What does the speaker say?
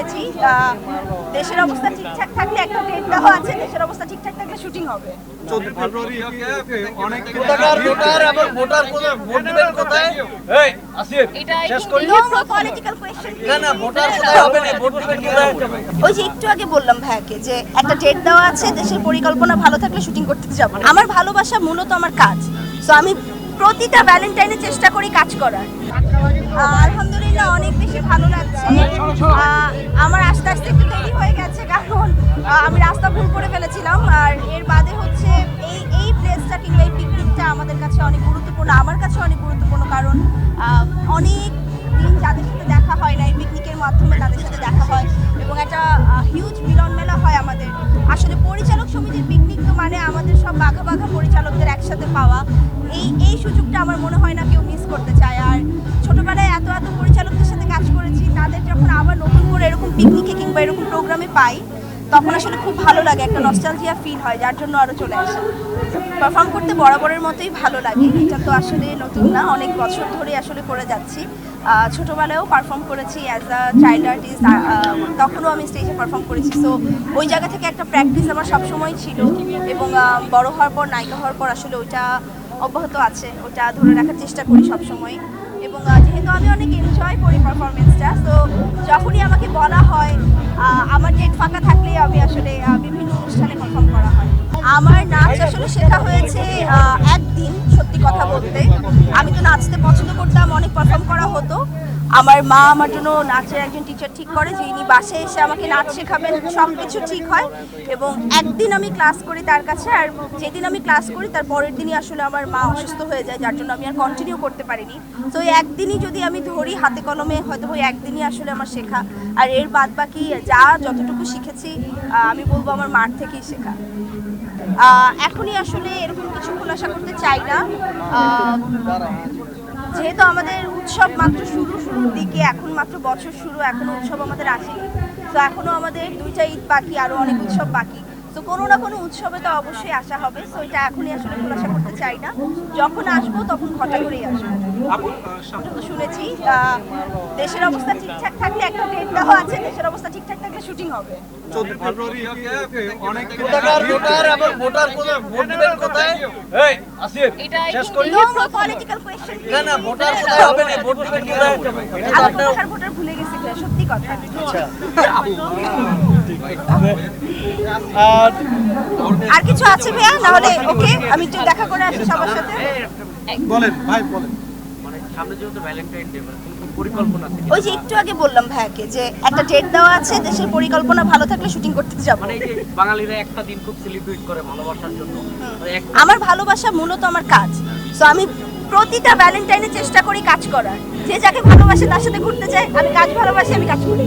শুনেছি দেশের অবস্থা ঠিকঠাক থাকলে একটা ডেট দেওয়া আছে, দেশের অবস্থা ঠিকঠাক থাকলে শুটিং হবে। 14 ফেব্রুয়ারি অনেক ভোটার এবং ভোটার ভোট দিবেন কোথায়? এই আসিফ শেষ করি পলিটিক্যাল কোয়েশ্চেন না ভোটার কোথায় হবে না ভোট দিবেন কোথায়? ওই যে একটু আগে বললাম ভাইয়াকে যে একটা ডেট দেওয়া আছে, দেশের পরিকল্পনা ভালো থাকলে শুটিং করতে যাব। আমার ভালোবাসা মূলত আমার কাজ, সো আমি প্রতিটা ভ্যালেন্টাইনে চেষ্টা করি কাজ করার। আলহামদুলিল্লাহ অনেক বেশি ভালো লাগছে। আমার আস্তে আস্তে একটু দেরি হয়ে গেছে, কারণ আমি রাস্তা ভুল করে ফেলেছিলাম। আর এর বাদে হচ্ছে এই প্লেসটা কিংবা এই পিকনিকটা আমাদের কাছে অনেক গুরুত্বপূর্ণ, আমার কাছে অনেক গুরুত্বপূর্ণ, কারণ অনেক দিন যাদের সাথে দেখা হয় না, এই পিকনিকের মাধ্যমে তাদের সাথে দেখা হয় এবং একটা হিউজ মিলন মেলা হয় আমাদের। আসলে পরিচালক সমিতির পিকনিক তো মানে আমাদের সব বাঘা বাঘা পরিচালকদের একসাথে পাওয়া, এই সুযোগটা আমার মনে হয় না কেউ মিস করতে চায়। আর ছোটবেলায় এত পরিচালকদের সাথে কাজ করেছি, তাদের যখন আবার নতুন করে এরকম পিকনিকে কিংবা এরকম প্রোগ্রামে পাই, তখন আসলে খুব ভালো লাগে, একটা নস্টালজিয়া ফিল হয়, যার জন্য আরও চলে আসে। পারফর্ম করতে বরাবরের মতোই ভালো লাগে, এটা তো আসলে নতুন না, অনেক বছর ধরে আসলে করে যাচ্ছি। ছোটোবেলায়ও পারফর্ম করেছি অ্যাজ আ চাইল্ড আর্টিস্ট, তখনও আমি স্টেজে পারফর্ম করেছি। সো ওই জায়গা থেকে একটা প্র্যাকটিস আমার সবসময় ছিল এবং বড় হওয়ার পর, নায়িকা হওয়ার পর আসলে ওইটা অব্যাহত আছে, ওটা ধরে রাখার চেষ্টা করি সবসময়। এবং যেহেতু আমি অনেক এনজয় করি পারফরমেন্সটা, তো যখনই আমাকে বলা হয়, আমার ডেট ফাঁকা থাকলেই আমি আসলে বিভিন্ন অনুষ্ঠানে পারফর্ম করা হয়। আমার নাচ আসলে শেখা হয়েছে একদিন, সত্যি কথা বলতে। আমি তো নাচতে পছন্দ করতাম, অনেক পারফর্ম করা হতো। আমার মা আমার জন্য নাচের একজন টিচার ঠিক করে, যিনি বাসায় এসে আমাকে নাচ শেখাবেন, সব কিছু ঠিক হয়। এবং একদিন আমি ক্লাস করি তার কাছে, আর যেদিন আমি ক্লাস করি তার পরের দিনই আসলে আমার মা অসুস্থ হয়ে যায়, যার জন্য আমি আর কন্টিনিউ করতে পারিনি। তো এই একদিনই যদি আমি ধরি হাতে কলমে, হয়তো ওই একদিনই আসলে আমার শেখা। আর এর বাদ বাকি যতটুকু শিখেছি আমি বলবো আমার মার থেকেই শেখা। এখনই আসলে এরকম কিছু খোলাসা করতে চাই না, যেহেতু আমাদের উৎসব মাত্র শুরুর দিকে, এখন মাত্র বছর শুরু, এখনো উৎসব আমাদের আসেনি। তো এখনো আমাদের 2টা ঈদ বাকি, আরও অনেক উৎসব বাকি। তো কোনো না কোনো উৎসবে তো অবশ্যই আসা হবে। সো এটা এখনই আসলে খোলাসা করতে চাই না, যখন আসবো তখন ঘটা করেই আসবো। শুনেছি দেশের অবস্থা ঠিকঠাক থাকলে একটা ডেট দেওয়া আছে, দেশের অবস্থা ঠিকঠাক থাকলে শুটিং হবে। 14 ফেব্রুয়ারি অনেক ভোটার এবং ভোটার ভোট দিবেন কোথায়? এই আসিফ শেষ করি পলিটিক্যাল কোয়েশ্চেন না ভোটার কোথায় হবে না ভোট দিবেন কোথায়? ভোটার ভুলে গেছি, সত্যি কথা। আর কিছু আছে ভাইয়া? না হলে ওকে, আমি একটু দেখা করে আসি সবার সাথে। বলেন ভাই, বলেন। সামনে যেহেতু ভ্যালেন্টাইন ডে, পরিকল্পনা আছে? ওই যে একটু আগে বললাম ভাইয়াকে যে একটা ডেট দেওয়া আছে, দেশের পরিকল্পনা ভালো থাকলে শুটিং করতে যাব। মানে এই যে বাঙালিরা একটা দিন খুব সেলিব্রেট করে ভালোবাসার জন্য, আমার ভালোবাসা মূলত আমার কাজ, সো আমি প্রতিটা ভ্যালেন্টাইনে চেষ্টা করি কাজ করার। যে যাকে ভালোবাসে তার সাথে ঘুরতে চাই, আমি কাজ ভালোবাসি, আমি কাজ করি।